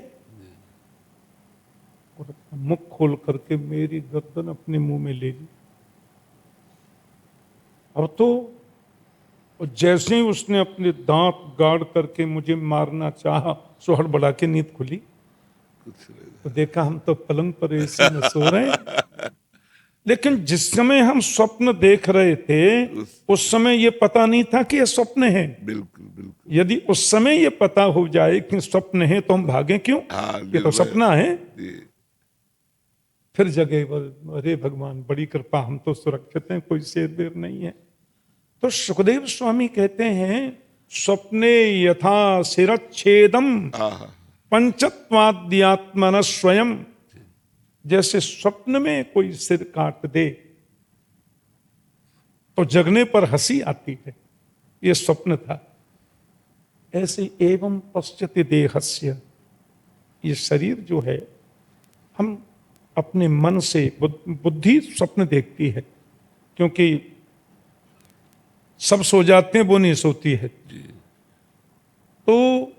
और मुख खोल करके मेरी गर्दन अपने मुंह में ले ली। अब तो जैसे ही उसने अपने दांत गाड़ करके मुझे मारना चाहा, सो हड़बड़ा के नींद खुली। तो देखा हम तो पलंग पर ऐसे में सो रहे हैं। लेकिन जिस समय हम स्वप्न देख रहे थे उस समय ये पता नहीं था कि ये स्वप्न है। बिल्कुल बिल्कुल। यदि उस समय ये पता हो जाए कि स्वप्न है तो हम भागें क्यों, ये तो सपना है। फिर जगह पर अरे भगवान बड़ी कृपा, हम तो सुरक्षित हैं, कोई शेर बेर नहीं है। तो सुखदेव स्वामी कहते हैं स्वप्ने यथा शिरच्छेदम पंचत्वाद्यात्मन स्वयं। जैसे स्वप्न में कोई सिर काट दे तो जगने पर हंसी आती है, ये स्वप्न था। ऐसे एवं पश्यति देहस्य, ये शरीर जो है हम अपने मन से, बुद्धि स्वप्न देखती है, क्योंकि सब सो जाते हैं वो नहीं सोती है। तो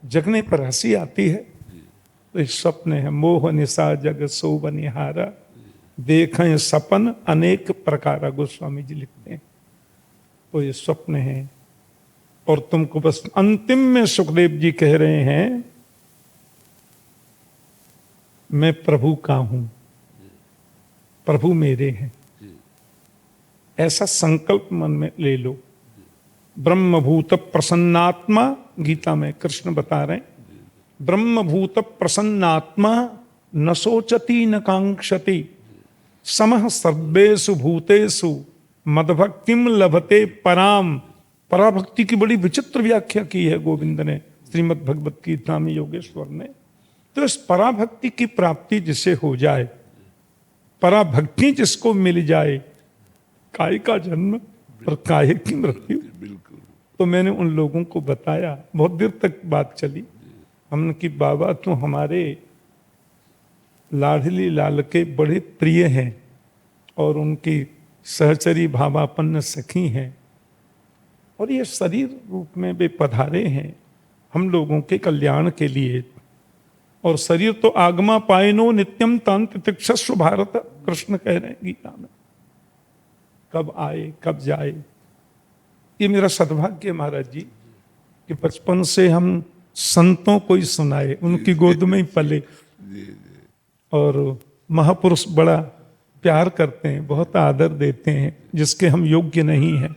जगने पर हंसी आती है। तो इस स्वप्न है मोह निशा जग सो बनिहारा, देखें सपन अनेक प्रकार। गोस्वामी जी लिखते हैं। तो ये स्वप्न है और तुमको बस अंतिम में सुखदेव जी कह रहे हैं मैं प्रभु का हूं, प्रभु मेरे हैं, ऐसा संकल्प मन में ले लो। ब्रह्मभूत प्रसन्नात्मा, गीता में कृष्ण बता रहे हैं ब्रह्मभूत प्रसन्नात्मा न सोचती न कांक्षति समः सर्वेषु भूतेषु मदभक्तिम लभते पराम। पराभक्ति की बड़ी विचित्र व्याख्या की है गोविंद ने श्रीमद् भगवत गीता में, योगेश्वर ने। तो इस पराभक्ति की प्राप्ति जिसे हो जाए, पराभक्ति जिसको मिल जाए, काय का जन्म और काय की मृत्यु। तो मैंने उन लोगों को बताया, बहुत देर तक बात चली। हमने कि बाबा तो हमारे लाडली लाल के बड़े प्रिय हैं और उनकी सहचरी भावापन्न सखी हैं, और ये शरीर रूप में वे पधारे हैं हम लोगों के कल्याण के लिए। और शरीर तो आगमा पायनो नित्यम तांत तितिक्षस्व भारत, कृष्ण कह रहे हैं गीता में। कब आए कब जाए, ये मेरा सद्भाग्य है महाराज जी कि बचपन से हम संतों को ही सुनाए, उनकी गोद में ही पले। और महापुरुष बड़ा प्यार करते हैं, बहुत आदर देते हैं, जिसके हम योग्य नहीं हैं।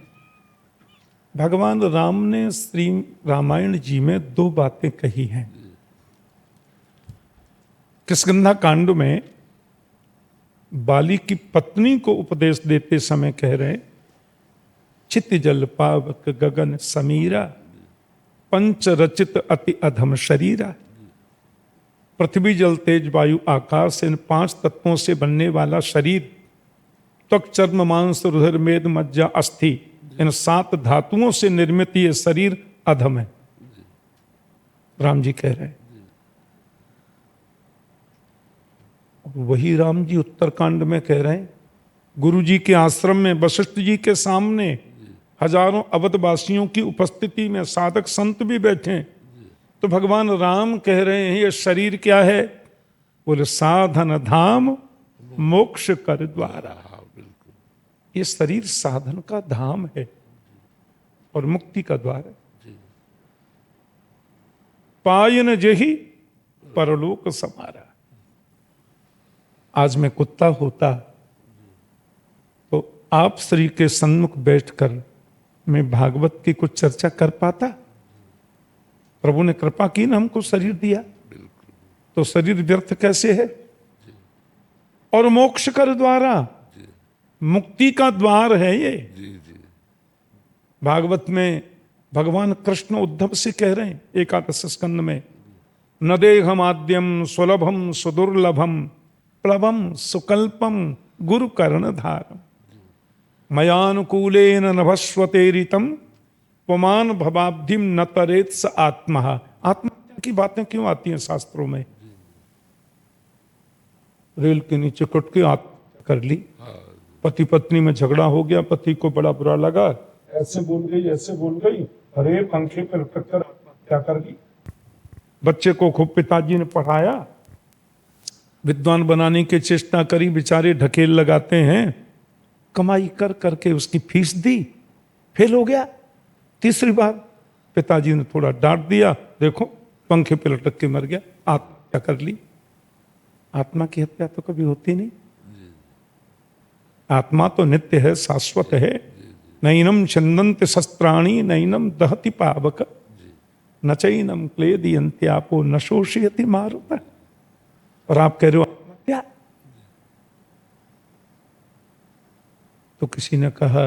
भगवान राम ने श्री रामायण जी में 2 बातें कही हैं। किष्किंधा कांड में बाली की पत्नी को उपदेश देते समय कह रहे, चित जल पावक गगन समीरा, पंच रचित अति अधम शरीरा। पृथ्वी जल तेज वायु आकाश, इन 5 तत्वों से बनने वाला शरीर, त्वक चर्म मांस रुधिर मेद मज्जा अस्थि, इन 7 धातुओं से निर्मित ये शरीर अधम है। राम जी कह रहे हैं। वही राम जी उत्तरकांड में कह रहे हैं, गुरु जी के आश्रम में वशिष्ठ जी के सामने हजारों अवधवासियों की उपस्थिति में साधक संत भी बैठे, तो भगवान राम कह रहे हैं ये शरीर क्या है? बोले साधन धाम मोक्ष कर द्वारा। ये शरीर साधन का धाम है और मुक्ति का द्वार है। पायन जही परलोक समारा। आज मैं कुत्ता होता तो आप श्री के सन्मुख बैठकर मैं भागवत की कुछ चर्चा कर पाता? प्रभु ने कृपा की ना, हमको शरीर दिया, तो शरीर व्यर्थ कैसे है? और मोक्ष कर द्वारा, मुक्ति का द्वार है ये। भागवत में भगवान कृष्ण उद्धव से कह रहे हैं एकादश स्कंद में, न देहमाद्यम सुलभम सुदुर्लभम प्लवम सुकल्पम गुरु कर्णधारम मयानुकूलेन नभस्वतेरितम पुमान भवाब्धिम न तरेत स आत्मा। आत्मा की बातें क्यों आती हैं शास्त्रों में? रेल के नीचे कट के आत्महत्या कर ली, पति पत्नी में झगड़ा हो गया, पति को बड़ा बुरा लगा, ऐसे बोल गई, अरे पंखे पर रख कर आत्महत्या कर ली। बच्चे को खूब पिताजी ने पढ़ाया, विद्वान बनाने की चेष्टा करी, बेचारे ढकेल लगाते हैं, कमाई कर करके उसकी फीस दी, फेल हो गया। तीसरी बार पिताजी ने थोड़ा डांट दिया, देखो पंखे पे लटक के मर गया, आत्महत्या कर ली। आत्मा की हत्या तो कभी होती नहीं। आत्मा तो नित्य है, शाश्वत है। नैनम छंदन्ति शस्त्राणि नैनम दहति पावक न चैनम क्लेदयन्ति आपो न शोषयति मारुतः। और आप कह रहे हो आत्महत्या? तो किसी ने कहा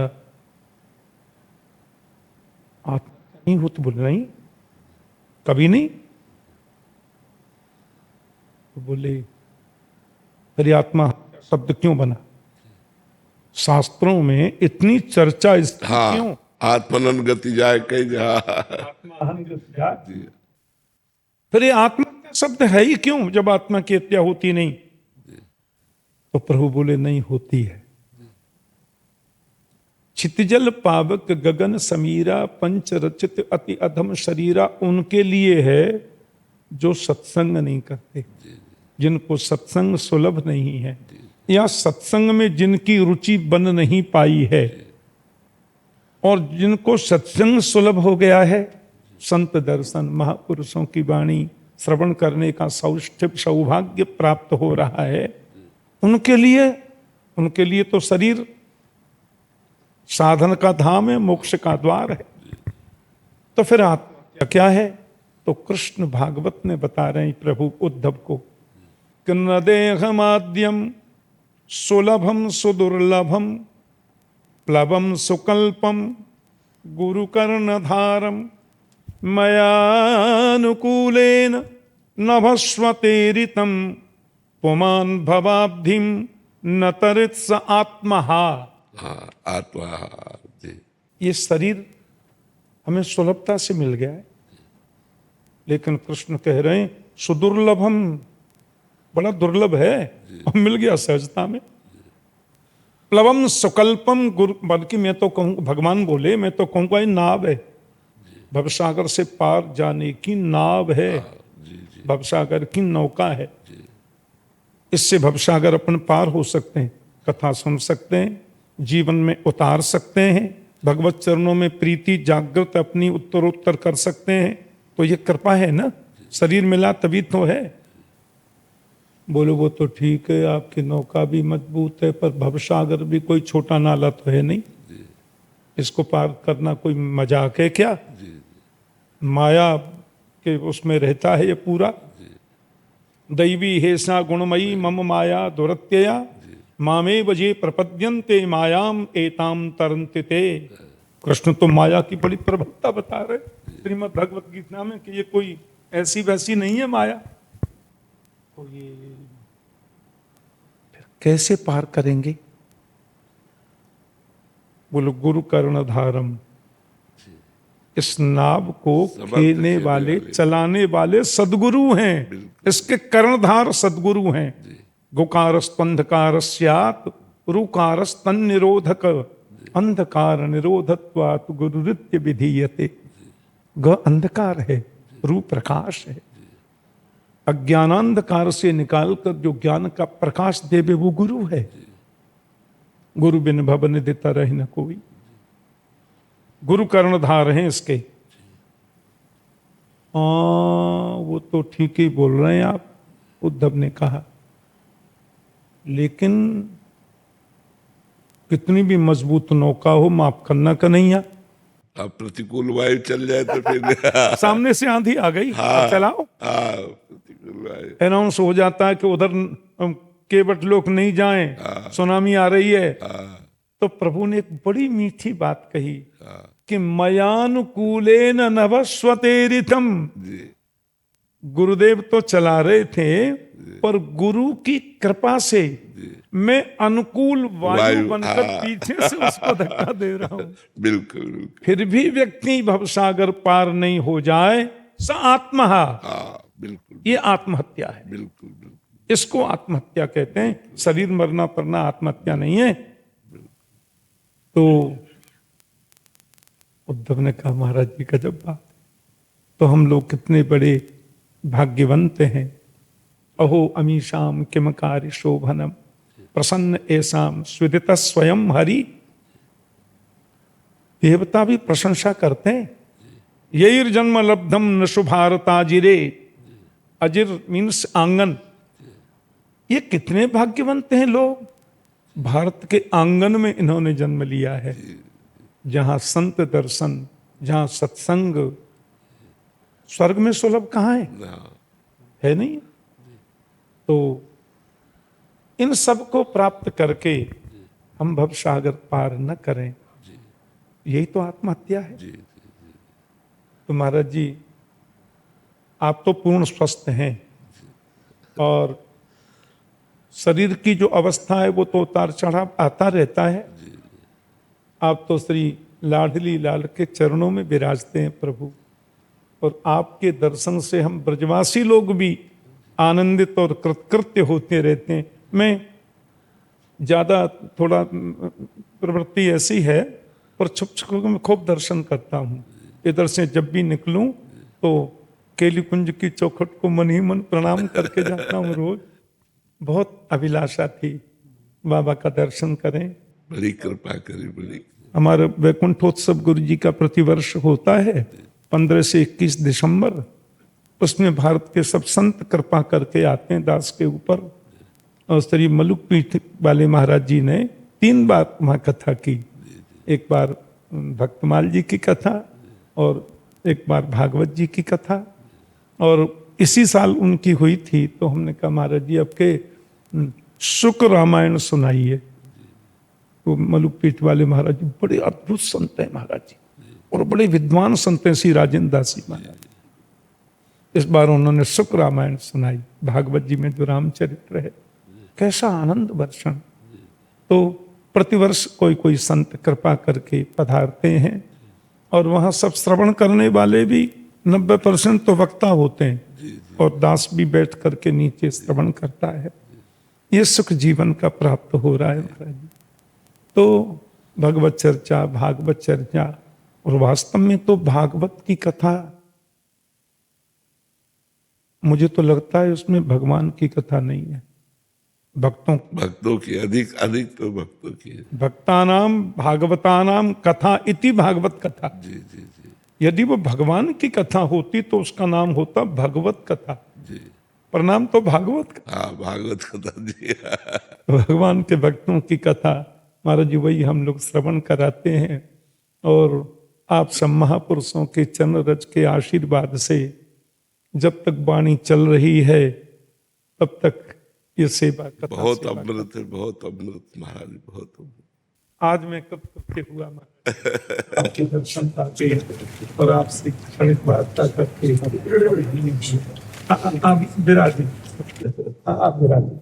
आत्महत्या नहीं हो, तो बोले नहीं, कभी नहीं। तो बोले अरे आत्मा शब्द क्यों बना? शास्त्रों में इतनी चर्चा इसकी क्यों? आत्मनन गति जाए कई जा। आत्माहन गति जाए। फिर ये आत्मा का शब्द है ही क्यों जब आत्मा की हत्या होती नहीं? तो प्रभु बोले नहीं होती है। छितजल पावक गगन समीरा पंच रचित अति अधम शरीरा उनके लिए है जो सत्संग नहीं करते, जिनको सत्संग सुलभ नहीं है, या सत्संग में जिनकी रुचि बन नहीं पाई है। और जिनको सत्संग सुलभ हो गया है, संत दर्शन महापुरुषों की वाणी श्रवण करने का सौभाग्य प्राप्त हो रहा है, उनके लिए तो शरीर साधन का धाम है, मोक्ष का द्वार है। तो फिर आत्मा क्या है? तो कृष्ण भागवत ने बता रहे हैं प्रभु उद्धव को कि न देहमाद्यम सुलभम सुदुर्लभम प्लवम सुकल्पम गुरु कर्णधारम मयानुकूलेन नभस्वतेरितम पुमान भवाब्धिम न तरित्स आत्मा। आत्मा जी। ये शरीर हमें सुलभता से मिल गया है, लेकिन कृष्ण कह रहे हैं सुदुर्लभम, बड़ा दुर्लभ है और मिल गया सहजता में। प्लवम सुकल्पम गुरु, बल्कि मैं तो कहूँ, भगवान बोले मैं तो कहूँगा ये नाव है, भवसागर से पार जाने की नाव है, भवसागर की नौका है। इससे भवसागर अपन पार हो सकते हैं, कथा सुन सकते हैं, जीवन में उतार सकते हैं, भगवत चरणों में प्रीति जागृत अपनी उत्तरोत्तर कर सकते हैं। तो ये कृपा है ना, शरीर मिला तभी तो है। बोलो वो तो ठीक है, आपकी नौका भी मजबूत है, पर भवसागर भी कोई छोटा नाला तो है नहीं, इसको पार करना कोई मजाक है क्या? माया के उसमें रहता है ये पूरा। दैवी हेसा गुणमयी मम माया दुरत्यया मामे बजे प्रपद्यन्ते मायाम एताम तरन्ते ते। कृष्ण तो माया की बड़ी प्रबलता बता रहे श्रीमद् भगवत गीता में कि ये कोई ऐसी वैसी नहीं है माया। तो ये फिर कैसे पार करेंगे? बोलो गुरु कर्णधारम, इस नाव को खेलने वाले चलाने वाले सदगुरु हैं, इसके कर्णधार सदगुरु हैं। गुकारस्तंधकार स्यात् रुकारस्तन निरोधक अंधकार निरोधत्वात् गुरुरित्य विधीयते। ग अंधकार है, रूप प्रकाश है। अज्ञानांधकार से निकालकर जो ज्ञान का प्रकाश देवे वो गुरु है। गुरु बिन भवन देता रहे न कोई, गुरु कर्णधार हैं इसके। वो तो ठीक ही बोल रहे हैं आप, उद्धव ने कहा, लेकिन कितनी भी मजबूत नौका हो, माफ करना कन्हैया, अब प्रतिकूल वायु चल जाए तो फिर सामने से आंधी आ गई, अब चलाओ। प्रतिकूल वायु अनाउंस हो जाता है कि उधर केवट लोग नहीं जाएं, सुनामी आ रही है। तो प्रभु ने एक बड़ी मीठी बात कही कि मयानुकूलेन नभस्वतेरितम। गुरुदेव तो चला रहे थे, पर गुरु की कृपा से मैं अनुकूल वायु बनकर पीछे से उसको धक्का दे रहा हूं। बिल्कुल बिल्कुल। फिर भी व्यक्ति भवसागर पार नहीं हो जाए, स आत्महा, बिल्कुल ये आत्महत्या है। बिल्कुल बिल्कुल। इसको आत्महत्या कहते हैं। शरीर मरना पड़ना आत्महत्या नहीं है। तो उद्धव ने कहा, महाराज जी गजब बात, तो हम लोग कितने बड़े भाग्यवंत हैं। अहो अमीशाम किम कार्य शोभनम प्रसन्न ऐसाम स्विदित स्वयं हरि। देवता भी प्रशंसा करते हैं। यही जन्म लब्धम न शुभारताजिरे, अजिर मीन्स आंगन। ये कितने भाग्यवंत हैं लोग, भारत के आंगन में इन्होंने जन्म लिया है, जहां संत दर्शन, जहां सत्संग। स्वर्ग में सुलभ कहाँ है नहीं। तो इन सब को प्राप्त करके हम भवसागर पार न करें, यही तो आत्महत्या है। तो महाराज जी, आप तो पूर्ण स्वस्थ हैं, और शरीर की जो अवस्था है वो तो उतार चढ़ाव आता रहता है। आप तो श्री लाडली लाल के चरणों में विराजते हैं प्रभु, और आपके दर्शन से हम ब्रजवासी लोग भी आनंदित और कृतकृत्य होते रहते हैं। मैं ज़्यादा थोड़ा प्रवृत्ति ऐसी है, पर छुप छुप में खूब दर्शन करता हूँ। इधर से जब भी निकलूं तो केली कुंज की चौखट को मन ही मन प्रणाम करके जाता हूँ रोज। बहुत अभिलाषा थी बाबा का दर्शन करें। बड़ी कृपा करी, बड़ी। हमारे वैकुंठोत्सव गुरु जी का प्रतिवर्ष होता है 15 से 21 दिसंबर। उसमें भारत के सब संत कृपा करके आते हैं दास के ऊपर। और श्री मलुक पीठ वाले महाराज जी ने 3 बार वहाँ कथा की। एक बार भक्तमाल जी की कथा, और एक बार भागवत जी की कथा, और इसी साल उनकी हुई थी। तो हमने कहा, महाराज जी आपके शुक्र रामायण सुनाइए। तो मलुक पीठ वाले महाराज जी बड़े अद्भुत संत हैं महाराज जी, और बड़े विद्वान संत हैं श्री राजेंद्र दास जी महाराज। इस बार उन्होंने शुक्र रामायण सुनाई। भागवत जी में जो रामचरित्र है, कैसा आनंद वर्षण। तो प्रतिवर्ष कोई कोई संत कृपा करके पधारते हैं, और वहाँ सब श्रवण करने वाले भी 90% तो वक्ता होते हैं, और दास भी बैठ करके नीचे श्रवण करता है। ये सुख जीवन का प्राप्त हो रहा है महाराज जी। तो भगवत चर्चा, भागवत चर्चा, और वास्तव में तो भागवत की कथा, मुझे तो लगता है उसमें भगवान की कथा नहीं है, भक्तों की अधिक अधिक तो भक्तों की है। भक्तानाम भागवतानाम कथा इति भागवत कथा। जी जी जी। यदि वो भगवान की कथा होती तो उसका नाम होता भगवत कथा। जी। प्रणाम तो भागवत कथा। हाँ, भागवत कथा जी। भगवान के भक्तों की कथा महाराज जी वही हम लोग श्रवण कराते हैं। और आप सब महापुरुषों के चरण रज के आशीर्वाद से जब तक वाणी चल रही है तब तक ये सेवा कथा बहुत सेवा अमृत है, बहुत अमृत महाराज, बहुत अमृत। आज मैं कब करके हुआ आपके दर्शन पाके और आपसे क्षणिक वार्ता करके आप विराजे, आप विराजे।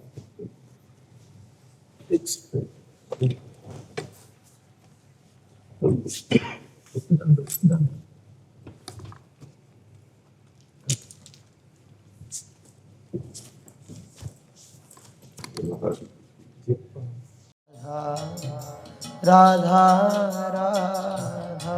राधा राधा